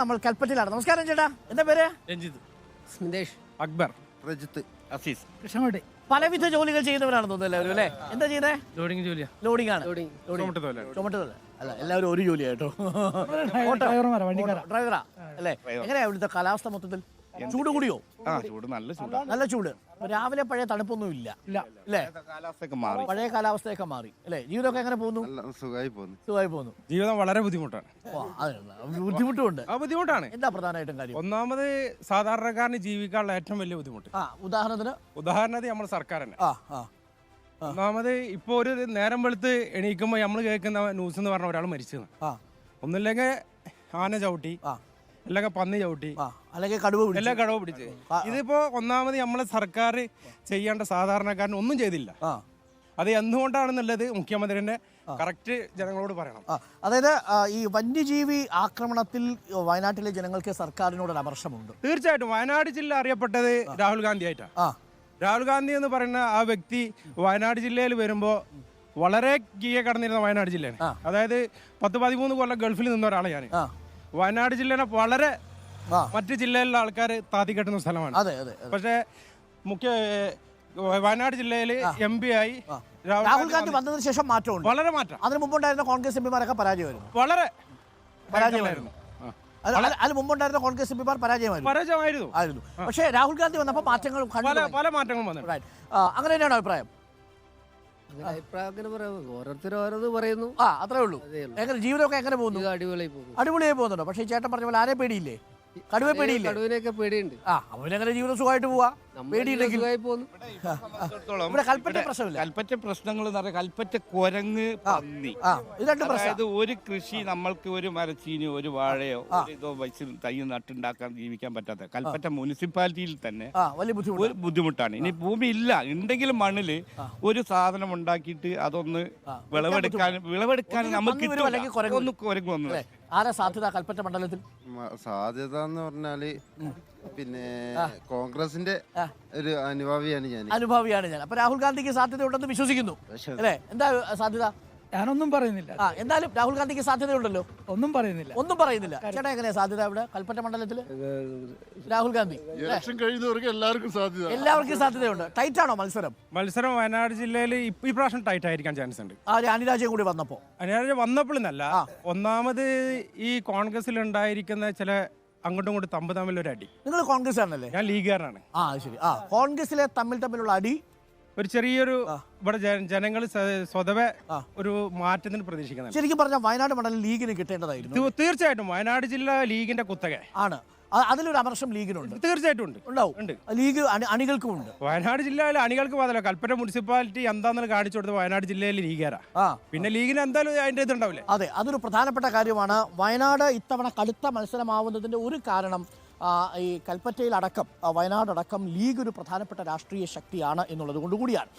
നമ്മൾ കൽപ്പറ്റയിലാണ്. നമസ്കാരം ചേട്ടാ, എന്താ പേര്? രഞ്ജിത്ത്, സ്മിതേഷ്, അക്ബർ, പ്രജിത്ത്, അസീസ്. കൃഷ്ണമൂർത്തി. പലവിധ ജോലികൾ ചെയ്യുന്നവരാണെന്ന് തോന്നുന്നു എല്ലാവരും അല്ലേ? എന്താ ചെയ്യുന്നേ? ലോഡിങ് ജോലിയാ. ലോഡിംഗ് ആണ്. ചുമട്ട് തൊഴിൽ അല്ല, എല്ലാവരും ഒരു ജോലിയായിട്ടോ. ഡ്രൈവറാ അല്ലേ? എങ്ങനെയാ ഇവിടുത്തെ കാലാവസ്ഥ മൊത്തത്തിൽ? ചൂട് കൂടിയോ? ചൂട്, നല്ല ചൂടാ. നല്ല ചൂട്. രാവിലെ പഴയ തണുപ്പൊന്നും ഇല്ല അല്ലേ? കാലാവസ്ഥയൊക്കെ മാറി, പഴയ കാലാവസ്ഥയൊക്കെ മാറി അല്ലേ? ജീവിതമൊക്കെ എങ്ങനെ പോകുന്നു? സുഖമായി പോകുന്നു. സുഖമായി പോകുന്നു. ജീവിതം വളരെ ബുദ്ധിമുട്ടാണ്. ബുദ്ധിമുട്ടുണ്ട്. ബുദ്ധിമുട്ടാണ്. എന്താ പ്രധാനമായിട്ടും കാര്യം? ഒന്നാമത് സാധാരണക്കാരന് ജീവിക്കാനുള്ള ഏറ്റവും വലിയ ബുദ്ധിമുട്ട്. ഉദാഹരണത്തിന് നമ്മുടെ സർക്കാർ തന്നെ. ഒന്നാമത് ഇപ്പൊ ഒരു നേരം വെളുത്ത് എണീക്കുമ്പോ നമ്മൾ കേൾക്കുന്ന ന്യൂസ് എന്ന് പറഞ്ഞ ഒരാൾ മരിച്ചത്. ഒന്നില്ലെങ്കിൽ ആന ചവിട്ടി, അല്ലെങ്കിൽ പന്നി ചവിട്ടി, അല്ലെങ്കിൽ കടുവ പിടിച്ച്. ഇതിപ്പോ ഒന്നാമത് നമ്മളെ സർക്കാർ ചെയ്യേണ്ട സാധാരണക്കാരൻ ഒന്നും ചെയ്തില്ല. അത് എന്തുകൊണ്ടാണെന്നുള്ളത് മുഖ്യമന്ത്രിന്റെ കറക്റ്റ് ജനങ്ങളോട് പറയണം. അതായത് ഈ വന്യജീവി ആക്രമണത്തിൽ വയനാട്ടിലെ ജനങ്ങൾക്ക് സർക്കാരിനോട് അമർഷമുണ്ട്. തീർച്ചയായിട്ടും വയനാട് ജില്ല അറിയപ്പെട്ടത് രാഹുൽ ഗാന്ധി ആയിട്ടാണ്. രാഹുൽ ഗാന്ധി എന്ന് പറയുന്ന ആ വ്യക്തി വയനാട് ജില്ലയിൽ വരുമ്പോൾ വളരെ കീഴെ കടന്നിരുന്ന വയനാട് ജില്ലയാണ്. അതായത് 10-13 കൊല്ലം ഗൾഫിൽ നിന്ന ഒരാളെ ഞാൻ. വയനാട് ജില്ലനെ വളരെ മറ്റു ജില്ലയിലുള്ള ആൾക്കാർ താത്തി കെട്ടുന്ന സ്ഥലമാണ്. പക്ഷേ വയനാട് ജില്ലയിൽ MP ആയി രാഹുൽ ഗാന്ധി വന്നതിന് ശേഷം മാറ്റമുണ്ട്, വളരെ മാറ്റം. അതിന് മുമ്പുണ്ടായിരുന്ന കോൺഗ്രസ് എംപിമാരൊക്കെ പരാജയമായിരുന്നു. അതിന് മുമ്പുണ്ടായിരുന്ന കോൺഗ്രസ് എംപിമാർ പരാജയമായിരുന്നു. പക്ഷേ രാഹുൽ ഗാന്ധി വന്നപ്പോൾ മാറ്റങ്ങൾ, പല മാറ്റങ്ങളും വന്നു. അങ്ങനെ തന്നെയാണ് അഭിപ്രായം? ഓരോരുത്തർ ഓരോന്ന് പറയുന്നു. അത്രേ ഉള്ളൂ. എങ്ങനെ ജീവിതമൊക്കെ എങ്ങനെ പോകുന്നു? അടിപൊളിയായി പോകുന്നുണ്ടോ? പക്ഷേ ചേട്ടൻ പറഞ്ഞ പോലെ ആരെ പേടിയില്ലേ? കടുവ പേടിയില്ലേ? കടുവിനെയൊക്കെ പേടിയുണ്ട്. അവനങ്ങനെ ജീവിതം സുഖമായിട്ട് പോവാ. കൽപ്പറ്റ പ്രശ്നങ്ങൾ എന്ന് പറഞ്ഞാൽ കൽപ്പറ്റ കുരങ്ങ്, പന്നി, അതായത് ഒരു കൃഷി നമ്മൾക്ക് ഒരു മരച്ചീനി, ഒരു വാഴയോ ഇതോ വെച്ച് തൈ നട്ടുണ്ടാക്കാൻ ജീവിക്കാൻ പറ്റാത്ത കൽപ്പറ്റ മുനിസിപ്പാലിറ്റിയിൽ തന്നെ ഒരു ബുദ്ധിമുട്ടാണ്. ഇനി ഭൂമി ഇല്ല, ഉണ്ടെങ്കിലും മണ്ണില് ഒരു സാധനം ഉണ്ടാക്കിയിട്ട് അതൊന്ന് വിളവെടുക്കാൻ നമുക്ക് ഒന്ന് കുരങ്ങ് വന്നത്. ആരാ സാധ്യത കൽപ്പറ്റ മണ്ഡലത്തിൽ? സാധ്യത എന്ന് പറഞ്ഞാല് പിന്നെ കോൺഗ്രസിന്റെ ഒരു അനുഭാവിയാണ് ഞാൻ. അപ്പൊ രാഹുൽ ഗാന്ധിക്ക് സാധ്യത ഉണ്ടെന്ന് വിശ്വസിക്കുന്നു അല്ലേ? എന്താ സാധ്യത? ഞാനൊന്നും പറയുന്നില്ല. എന്തായാലും രാഹുൽ ഗാന്ധിക്ക് സാധ്യതയുണ്ടല്ലോ. ഒന്നും പറയുന്നില്ല. ചേട്ടാ എങ്ങനെയാ സാധ്യത ഇവിടെ കൽപ്പറ്റ മണ്ഡലത്തില്? രാഹുൽ ഗാന്ധി എല്ലാവർക്കും സാധ്യതയുണ്ട്. ടൈറ്റ് ആണോ മത്സരം? വയനാട് ജില്ലയിൽ ഈ പ്രാവശ്യം ടൈറ്റ് ആയിരിക്കാൻ ചാൻസ് ഉണ്ട്. അനിരാജയും കൂടി വന്നപ്പോഴെന്നല്ല, ഒന്നാമത് ഈ കോൺഗ്രസിൽ ഉണ്ടായിരിക്കുന്ന ചില അങ്ങോട്ടും ഇങ്ങോട്ടും തമ്മിലൊരു അടി. നിങ്ങൾ കോൺഗ്രസ് ആണല്ലേ? ഞാൻ ലീഗുകാരനാണ്. ശരി. കോൺഗ്രസിലെ തമ്മിലുള്ള അടി ഒരു ചെറിയൊരു ഇവിടെ ജനങ്ങൾ സ്വതവേ ഒരു മാറ്റത്തിന് പ്രതീക്ഷിക്കുന്നത്. ശരിക്കും പറഞ്ഞാൽ വയനാട് മണ്ഡലം ലീഗിന് കിട്ടേണ്ടതായിരുന്നു. തീർച്ചയായിട്ടും വയനാട് ജില്ല ലീഗിന്റെ കുത്തക ആണ്. അതിലൊരു അമർഷം ലീഗിനുണ്ട്. തീർച്ചയായിട്ടും ഉണ്ട്. ലീഗ് അണികൾക്കും ഉണ്ട്. വയനാട് ജില്ലയിലെ അണികൾക്ക് മാത്രമല്ല, കൽപ്പറ്റ മുനിസിപ്പാലിറ്റി എന്താണെന്ന് കാണിച്ചു കൊടുത്ത് വയനാട് ജില്ലയിലെ ലീഗാരാ. പിന്നെ ലീഗിന് എന്തായാലും അതിന്റെ ഇതുണ്ടാവില്ലേ? അതെ, അതൊരു പ്രധാനപ്പെട്ട കാര്യമാണ്. വയനാട് ഇത്തവണ കടുത്ത മത്സരമാവുന്നതിന്റെ ഒരു കാരണം ഈ കൽപ്പറ്റയിലടക്കം വയനാടടക്കം ലീഗ് ഒരു പ്രധാനപ്പെട്ട രാഷ്ട്രീയ ശക്തിയാണ് എന്നുള്ളത് കൊണ്ടുകൂടിയാണ്.